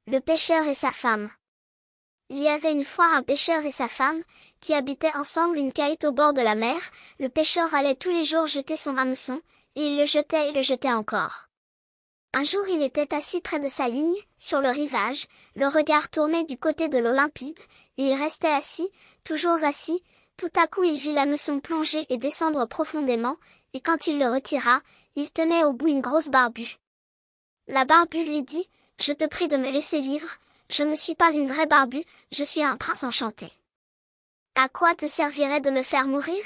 Le pêcheur et sa femme. Il y avait une fois un pêcheur et sa femme, qui habitaient ensemble une cahute au bord de la mer. Le pêcheur allait tous les jours jeter son hameçon, et il le jetait et le jetait encore. Un jour il était assis près de sa ligne, sur le rivage, le regard tourné du côté de l'eau limpide, et il restait assis, toujours assis. Tout à coup il vit l'hameçon plonger et descendre profondément, et quand il le retira, il tenait au bout une grosse barbue. La barbue lui dit, « Je te prie de me laisser vivre, je ne suis pas une vraie barbue, je suis un prince enchanté. À quoi te servirait de me faire mourir?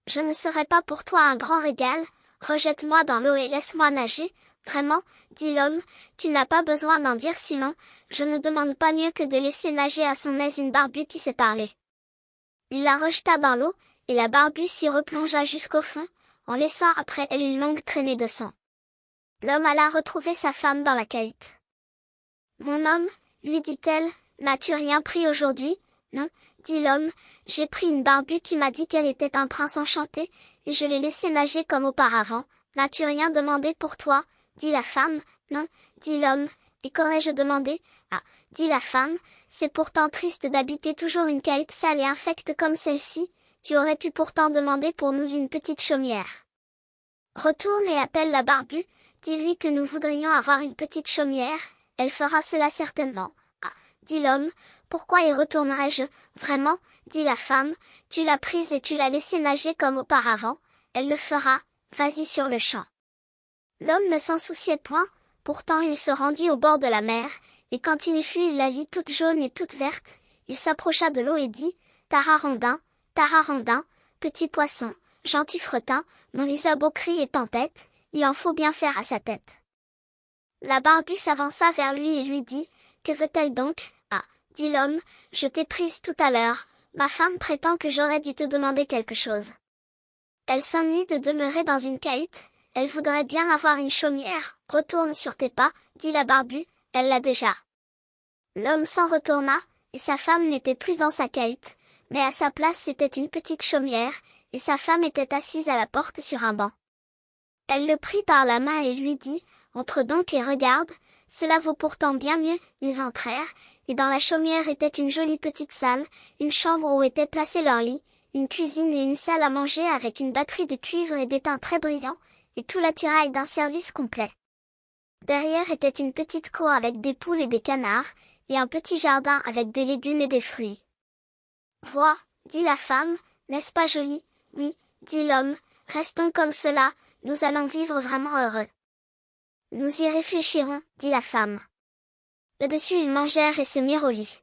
Je ne serai pas pour toi un grand régal, rejette-moi dans l'eau et laisse-moi nager. Vraiment, dit l'homme, tu n'as pas besoin d'en dire si long, je ne demande pas mieux que de laisser nager à son aise une barbue qui sait parler. » Il la rejeta dans l'eau, et la barbue s'y replongea jusqu'au fond, en laissant après elle une longue traînée de sang. L'homme alla retrouver sa femme dans la cahute. « Mon homme, lui dit-elle, n'as-tu rien pris aujourd'hui? » « Non, dit l'homme, j'ai pris une barbue qui m'a dit qu'elle était un prince enchanté, et je l'ai laissée nager comme auparavant. N'as-tu rien demandé pour toi? Dit la femme. « Non, dit l'homme, et qu'aurais-je demandé? » Ah, dit la femme, c'est pourtant triste d'habiter toujours une cahute sale et infecte comme celle-ci, tu aurais pu pourtant demander pour nous une petite chaumière. Retourne et appelle la barbue, dis-lui que nous voudrions avoir une petite chaumière, elle fera cela certainement. Ah, dit l'homme, pourquoi y retournerais-je, vraiment, dit la femme, tu l'as prise et tu l'as laissée nager comme auparavant, elle le fera, vas-y sur le champ. L'homme ne s'en souciait point, pourtant il se rendit au bord de la mer, et quand il y fut il la vit toute jaune et toute verte, il s'approcha de l'eau et dit, Tararondin, petit poisson, gentil fretin, mon Isabeau crie et tempête, il en faut bien faire à sa tête. La barbue s'avança vers lui et lui dit, que veut-elle donc? Ah, dit l'homme, je t'ai prise tout à l'heure, ma femme prétend que j'aurais dû te demander quelque chose. Elle s'ennuie de demeurer dans une cahute, elle voudrait bien avoir une chaumière, retourne sur tes pas, dit la barbue, elle l'a déjà. L'homme s'en retourna, et sa femme n'était plus dans sa cahute, mais à sa place c'était une petite chaumière, et sa femme était assise à la porte sur un banc. Elle le prit par la main et lui dit, entre donc et regarde, cela vaut pourtant bien mieux. Ils entrèrent, et dans la chaumière était une jolie petite salle, une chambre où étaient placés leurs lits, une cuisine et une salle à manger avec une batterie de cuivre et d'étain très brillants, et tout l'attirail d'un service complet. Derrière était une petite cour avec des poules et des canards, et un petit jardin avec des légumes et des fruits. Vois, dit la femme, n'est-ce pas joli? Oui, dit l'homme, restons comme cela, nous allons vivre vraiment heureux. Nous y réfléchirons, dit la femme. Là-dessus ils mangèrent et se mirent au lit.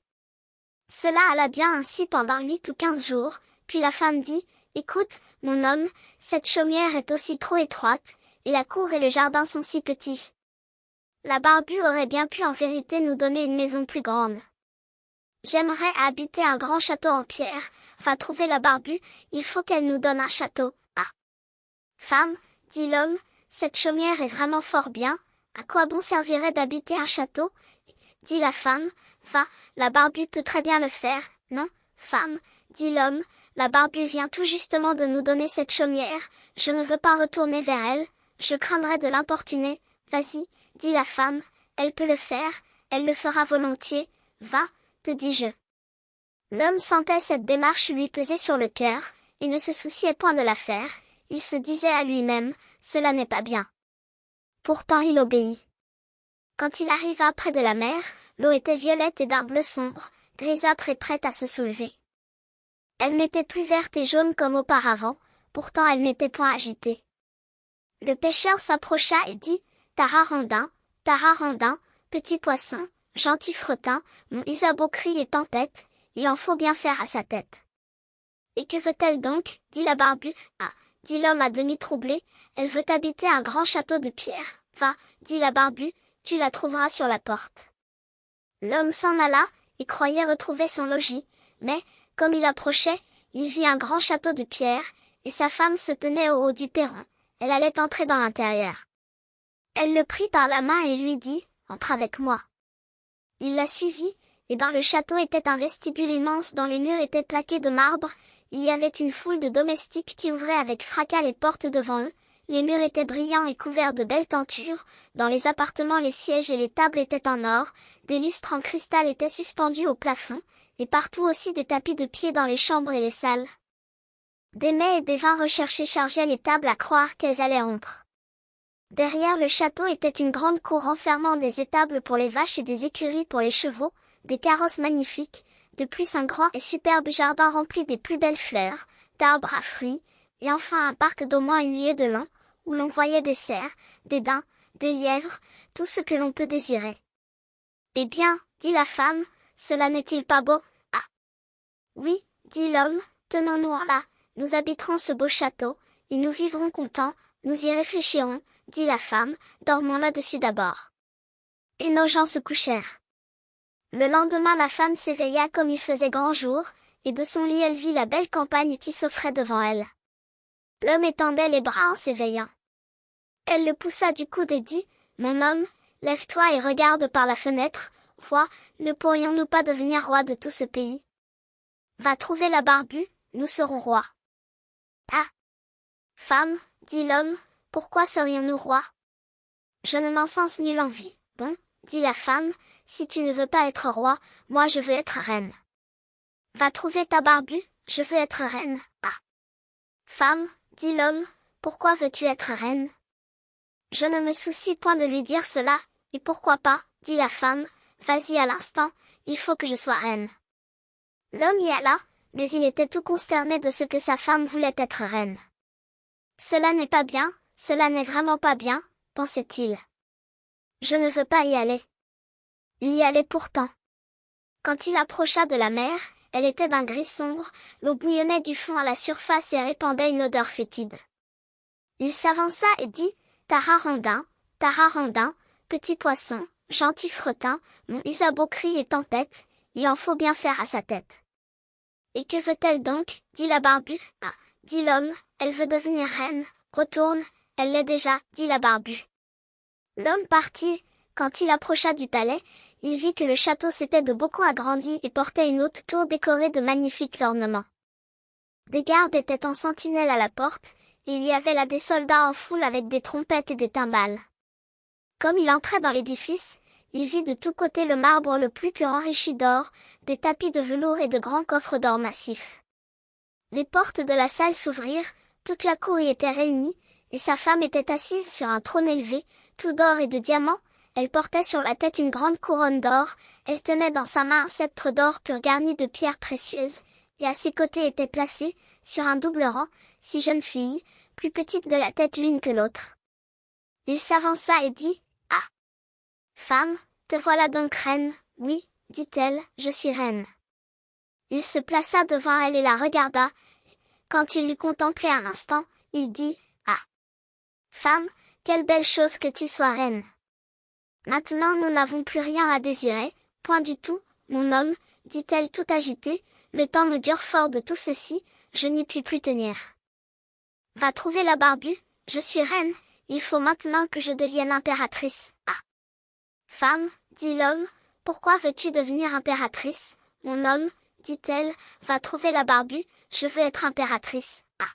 Cela alla bien ainsi pendant 8 ou 15 jours, puis la femme dit, écoute, mon homme, cette chaumière est aussi trop étroite, et la cour et le jardin sont si petits. La barbue aurait bien pu en vérité nous donner une maison plus grande. J'aimerais habiter un grand château en pierre, va trouver la barbue, il faut qu'elle nous donne un château. Ah! Femme, dit l'homme, cette chaumière est vraiment fort bien, à quoi bon servirait d'habiter un château? Dit la femme, va, la barbue peut très bien le faire. Non, femme, dit l'homme, la barbue vient tout justement de nous donner cette chaumière, je ne veux pas retourner vers elle, je craindrais de l'importuner. Vas-y, dit la femme, elle peut le faire, elle le fera volontiers, va, te dis-je. L'homme sentait cette démarche lui peser sur le cœur, et ne se souciait point de la faire, il se disait à lui-même, cela n'est pas bien. Pourtant il obéit. Quand il arriva près de la mer, l'eau était violette et d'un bleu sombre, grisâtre et prête à se soulever. Elle n'était plus verte et jaune comme auparavant, pourtant elle n'était point agitée. Le pêcheur s'approcha et dit, Tararondin, petit poisson, gentil fretin, mon Isabeau crie et tempête, il en faut bien faire à sa tête. Et que veut-elle donc? Dit la barbue. Ah, dit l'homme à demi troublé, elle veut habiter un grand château de pierre. Va, dit la barbue, tu la trouveras sur la porte. L'homme s'en alla, et croyait retrouver son logis, mais, comme il approchait, il vit un grand château de pierre, et sa femme se tenait au haut du perron, elle allait entrer dans l'intérieur. Elle le prit par la main et lui dit, entre avec moi. Il la suivit, et dans le château était un vestibule immense dont les murs étaient plaqués de marbre, il y avait une foule de domestiques qui ouvraient avec fracas les portes devant eux, Les murs étaient brillants et couverts de belles tentures, dans les appartements les sièges et les tables étaient en or, des lustres en cristal étaient suspendus au plafond, et partout aussi des tapis de pied dans les chambres et les salles. Des mets et des vins recherchés chargeaient les tables à croire qu'elles allaient rompre. Derrière le château était une grande cour renfermant des étables pour les vaches et des écuries pour les chevaux, des carrosses magnifiques, de plus un grand et superbe jardin rempli des plus belles fleurs, d'arbres à fruits, et enfin un parc d'au moins une lieue de long, où l'on voyait des cerfs, des daims, des lièvres, tout ce que l'on peut désirer. Eh bien, dit la femme, cela n'est-il pas beau? Ah! Oui, dit l'homme, tenons-nous en là, nous habiterons ce beau château, et nous vivrons contents, nous y réfléchirons, dit la femme, dormons là-dessus d'abord. Et nos gens se couchèrent. Le lendemain la femme s'éveilla comme il faisait grand jour, et de son lit elle vit la belle campagne qui s'offrait devant elle. L'homme étendait les bras en s'éveillant. Elle le poussa du coude et dit, « Mon homme, lève-toi et regarde par la fenêtre, vois, ne pourrions-nous pas devenir rois de tout ce pays? Va trouver la Barbue, nous serons rois. » Ah! Femme, dit l'homme, pourquoi serions-nous rois? Je ne m'en sens nulle envie. Bon, dit la femme, si tu ne veux pas être roi, moi je veux être reine. Va trouver ta Barbue, je veux être reine. Ah! Femme, dit l'homme, pourquoi veux-tu être reine? Je ne me soucie point de lui dire cela, et pourquoi pas, dit la femme, vas-y à l'instant, il faut que je sois reine. L'homme y alla, mais il était tout consterné de ce que sa femme voulait être reine. Cela n'est pas bien, cela n'est vraiment pas bien, pensait-il. Je ne veux pas y aller. Il y allait pourtant. Quand il approcha de la mer, elle était d'un gris sombre, l'eau bouillonnait du fond à la surface et répandait une odeur fétide. Il s'avança et dit, Tararandin, petit poisson, gentil fretin, mon Isabeau crie et tempête, il en faut bien faire à sa tête. Et que veut-elle donc, dit la Barbue? Ah, dit l'homme, elle veut devenir reine, retourne, elle l'est déjà, dit la Barbue. L'homme partit, quand il approcha du palais, il vit que le château s'était de beaucoup agrandi et portait une haute tour décorée de magnifiques ornements. Des gardes étaient en sentinelle à la porte, et il y avait là des soldats en foule avec des trompettes et des timbales. Comme il entrait dans l'édifice, il vit de tous côtés le marbre le plus pur enrichi d'or, des tapis de velours et de grands coffres d'or massif. Les portes de la salle s'ouvrirent, toute la cour y était réunie, et sa femme était assise sur un trône élevé, tout d'or et de diamants, elle portait sur la tête une grande couronne d'or, elle tenait dans sa main un sceptre d'or pur garni de pierres précieuses, et à ses côtés étaient placées, sur un double rang, 6 jeunes filles, plus petites de la tête l'une que l'autre. Il s'avança et dit, « Ah! Femme, te voilà donc reine, oui, dit-elle, je suis reine. » Il se plaça devant elle et la regarda. Quand il l'eut contemplée un instant, il dit, « Ah! Femme, quelle belle chose que tu sois reine. Maintenant nous n'avons plus rien à désirer, point du tout, mon homme, dit-elle tout agitée, le temps me dure fort de tout ceci, je n'y puis plus tenir. Va trouver la Barbue, je suis reine, il faut maintenant que je devienne impératrice. Ah! Femme, dit l'homme, pourquoi veux-tu devenir impératrice, mon homme, dit-elle, va trouver la Barbue, je veux être impératrice. Ah!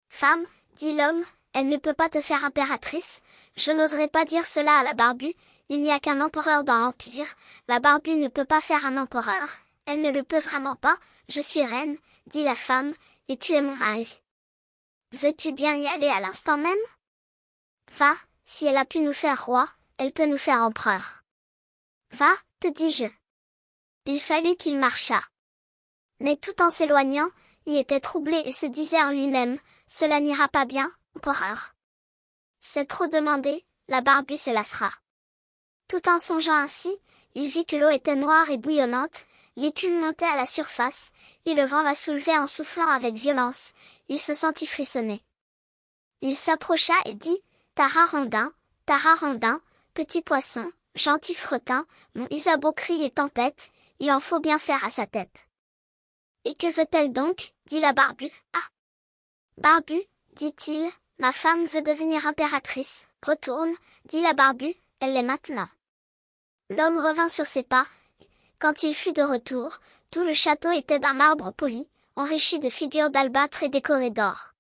Femme, dit l'homme, elle ne peut pas te faire impératrice, je n'oserais pas dire cela à la Barbue, il n'y a qu'un empereur dans l'Empire, la Barbue ne peut pas faire un empereur, elle ne le peut vraiment pas, je suis reine, dit la femme, et tu es mon mari. Veux-tu bien y aller à l'instant même? Va, si elle a pu nous faire roi, elle peut nous faire empereur. Va, te dis-je. Il fallut qu'il marchât. Mais tout en s'éloignant, il était troublé et se disait en lui-même, cela n'ira pas bien, empereur. C'est trop demandé, la Barbue se lassera. Tout en songeant ainsi, il vit que l'eau était noire et bouillonnante, l'écume montait à la surface, et le vent la soulevait en soufflant avec violence, il se sentit frissonner. Il s'approcha et dit, Tararandin, petit poisson, gentil fretin, mon Isabeau crie et tempête, il en faut bien faire à sa tête. Et que veut-elle donc, dit la Barbue. Ah! Barbue, dit-il, ma femme veut devenir impératrice, retourne, dit la Barbue, elle l'est maintenant. L'homme revint sur ses pas. Quand il fut de retour, tout le château était d'un marbre poli, enrichi de figures d'albâtre et décoré d'or.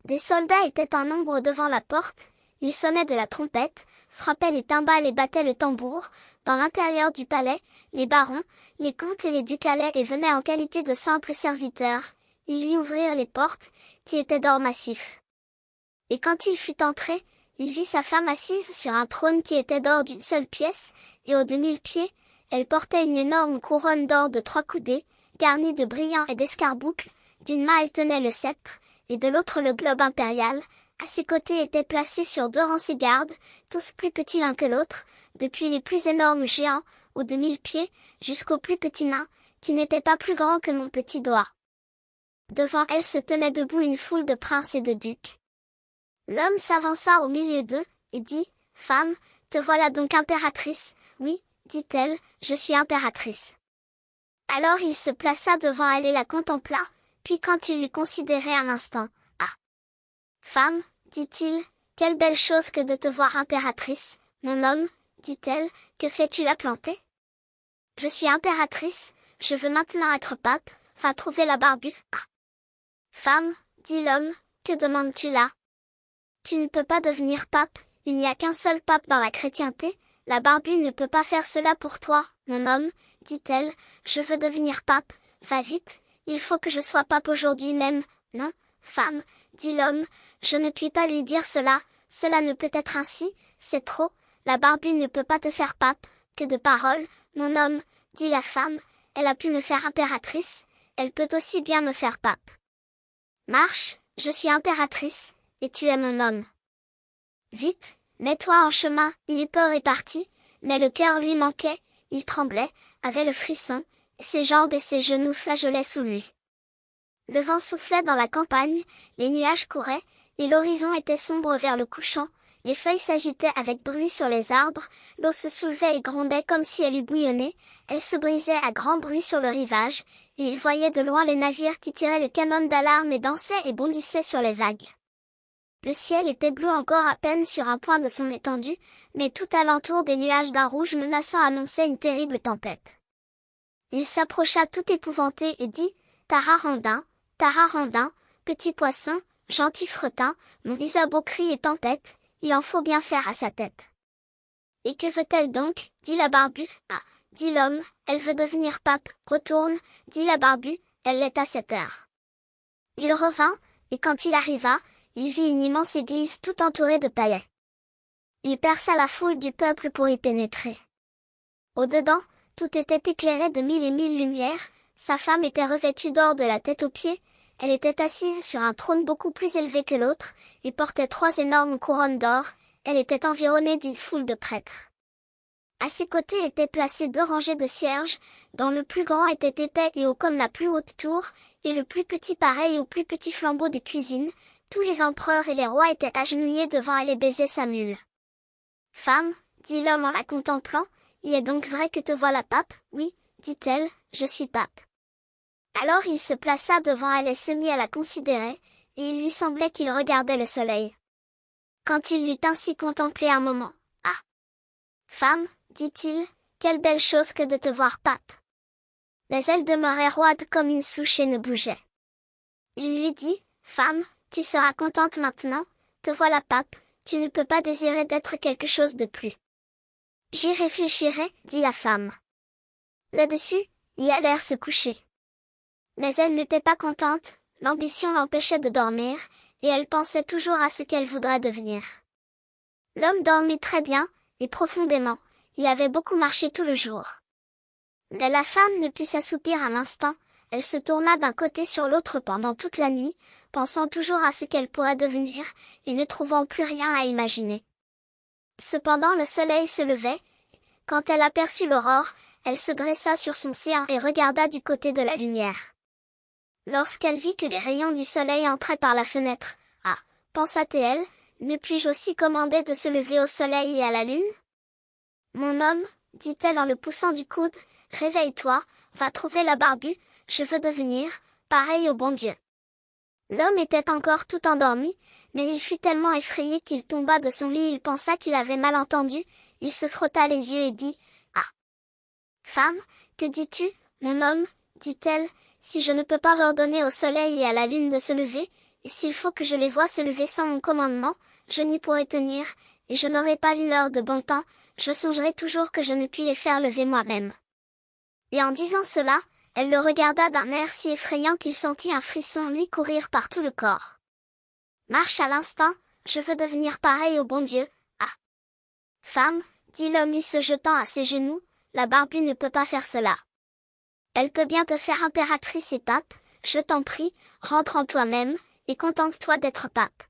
Des soldats étaient en nombre devant la porte, ils sonnaient de la trompette, frappaient les timbales et battaient le tambour. Dans l'intérieur du palais, les barons, les comtes et les ducs allaient et venaient en qualité de simples serviteurs. Ils lui ouvrirent les portes, qui étaient d'or massif. Et quand il fut entré, il vit sa femme assise sur un trône qui était d'or d'une seule pièce, et aux 2000 pieds, elle portait une énorme couronne d'or de 3 coudées, garnie de brillants et d'escarboucles. D'une main elle tenait le sceptre, et de l'autre le globe impérial. À ses côtés étaient placés sur 2 rangs ses gardes, tous plus petits l'un que l'autre, depuis les plus énormes géants, aux 2000 pieds, jusqu'au plus petit nain, qui n'était pas plus grand que mon petit doigt. Devant elle se tenait debout une foule de princes et de ducs. L'homme s'avança au milieu d'eux, et dit, « Femme, te voilà donc impératrice. » « Oui, dit-elle, je suis impératrice. » Alors il se plaça devant elle et la contempla, puis quand il l'eut considérée un instant, « Ah, femme, dit-il, quelle belle chose que de te voir impératrice. Mon homme, dit-elle, que fais-tu là planté? Je suis impératrice, je veux maintenant être pape, va trouver la Barbue. Ah. Femme, dit l'homme, que demandes-tu là? Tu ne peux pas devenir pape, il n'y a qu'un seul pape dans la chrétienté, la Barbue ne peut pas faire cela pour toi, mon homme, dit-elle, je veux devenir pape, va vite, il faut que je sois pape aujourd'hui même. Non, femme, dit l'homme, je ne puis pas lui dire cela, cela ne peut être ainsi, c'est trop, la Barbue ne peut pas te faire pape, que de paroles, mon homme, dit la femme, elle a pu me faire impératrice, elle peut aussi bien me faire pape. Marche, je suis impératrice, et tu es mon homme. Vite, mets-toi en chemin. Il eut peur et partit, mais le cœur lui manquait, il tremblait, avait le frisson, ses jambes et ses genoux flageolaient sous lui. Le vent soufflait dans la campagne, les nuages couraient, et l'horizon était sombre vers le couchant, les feuilles s'agitaient avec bruit sur les arbres, l'eau se soulevait et grondait comme si elle eût bouillonné, elle se brisait à grand bruit sur le rivage, et il voyait de loin les navires qui tiraient le canon d'alarme et dansaient et bondissaient sur les vagues. Le ciel était bleu encore à peine sur un point de son étendue, mais tout alentour des nuages d'un rouge menaçant annonçaient une terrible tempête. Il s'approcha tout épouvanté et dit, « Tararandin, petit poisson, gentil fretin, mon Isabeau crie et tempête, il en faut bien faire à sa tête. » « Et que veut-elle donc, dit la Barbue. Ah, dit l'homme, elle veut devenir pape. Retourne, dit la Barbue, elle l'est à cette heure. Il revint, et quand il arriva, il vit une immense église tout entourée de palais. Il perça la foule du peuple pour y pénétrer. Au-dedans, tout était éclairé de 1000 et 1000 lumières, sa femme était revêtue d'or de la tête aux pieds, elle était assise sur un trône beaucoup plus élevé que l'autre, et portait 3 énormes couronnes d'or, elle était environnée d'une foule de prêtres. À ses côtés étaient placées 2 rangées de cierges, dont le plus grand était épais et haut comme la plus haute tour, et le plus petit pareil au plus petit flambeau de cuisine. Tous les empereurs et les rois étaient agenouillés devant elle et baisaient sa mule. « Femme, dit l'homme en la contemplant, il est donc vrai que te voilà pape? Oui, dit-elle, je suis pape. Alors il se plaça devant elle et se mit à la considérer, et il lui semblait qu'il regardait le soleil. Quand il l'eut ainsi contemplé un moment, « Ah! Femme, dit-il, quelle belle chose que de te voir pape. » Mais elle demeurait roide comme une souche et ne bougeait. Il lui dit, « Femme, tu seras contente maintenant, te voilà pape, tu ne peux pas désirer d'être quelque chose de plus. » « J'y réfléchirai, dit la femme. Là-dessus, ils allèrent se coucher. Mais elle n'était pas contente, l'ambition l'empêchait de dormir, et elle pensait toujours à ce qu'elle voudrait devenir. L'homme dormit très bien, et profondément, il avait beaucoup marché tout le jour. Mais la femme ne put s'assoupir un instant, elle se tourna d'un côté sur l'autre pendant toute la nuit, pensant toujours à ce qu'elle pourrait devenir, et ne trouvant plus rien à imaginer. Cependant le soleil se levait, quand elle aperçut l'aurore, elle se dressa sur son séant et regarda du côté de la lumière. Lorsqu'elle vit que les rayons du soleil entraient par la fenêtre, « Ah, pensa-t-elle, ne puis-je aussi commander de se lever au soleil et à la lune? » « Mon homme, dit-elle en le poussant du coude, réveille-toi, va trouver la Barbue, je veux devenir, pareil au bon Dieu. » L'homme était encore tout endormi, mais il fut tellement effrayé qu'il tomba de son lit, il pensa qu'il avait mal entendu, il se frotta les yeux et dit, « Ah! Femme, que dis-tu, mon homme, dit-elle, si je ne peux pas ordonner au soleil et à la lune de se lever, et s'il faut que je les voie se lever sans mon commandement, je n'y pourrai tenir, et je n'aurai pas une heure de bon temps, je songerai toujours que je ne puis les faire lever moi-même. Et en disant cela, elle le regarda d'un air si effrayant qu'il sentit un frisson lui courir par tout le corps. Marche à l'instant, je veux devenir pareil au bon Dieu. Ah! Femme, dit l'homme lui se jetant à ses genoux, la Barbue ne peut pas faire cela. Elle peut bien te faire impératrice et pape, je t'en prie, rentre en toi-même, et contente-toi d'être pape.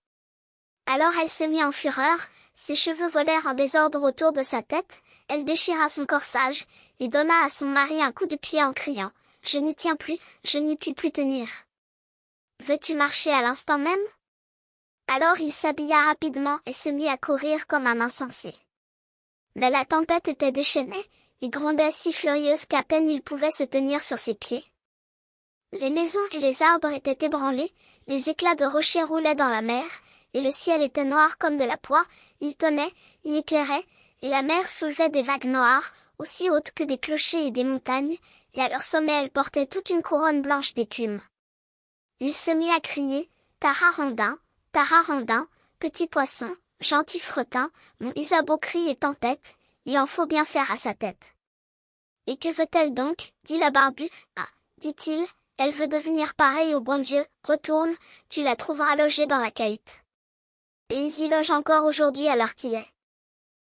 Alors elle se mit en fureur, ses cheveux volèrent en désordre autour de sa tête, elle déchira son corsage, et donna à son mari un coup de pied en criant, « Je n'y tiens plus, je n'y puis plus tenir. Veux-tu marcher à l'instant même ?» Alors il s'habilla rapidement et se mit à courir comme un insensé. Mais la tempête était déchaînée, il grondait si furieuse qu'à peine il pouvait se tenir sur ses pieds. Les maisons et les arbres étaient ébranlés, les éclats de rochers roulaient dans la mer, et le ciel était noir comme de la poix, il tonnait, il éclairait, et la mer soulevait des vagues noires, aussi hautes que des clochers et des montagnes, et à leur sommet elle portait toute une couronne blanche d'écume. Il se mit à crier, « Tararandin, petit poisson, gentil fretin, mon Isabeau crie et tempête, il en faut bien faire à sa tête. » « Et que veut-elle donc ?» dit la Barbue. « Ah, dit-il, elle veut devenir pareille au bon Dieu, retourne, tu la trouveras logée dans la cahute. Et ils y logent encore aujourd'hui à l'heure qui est. »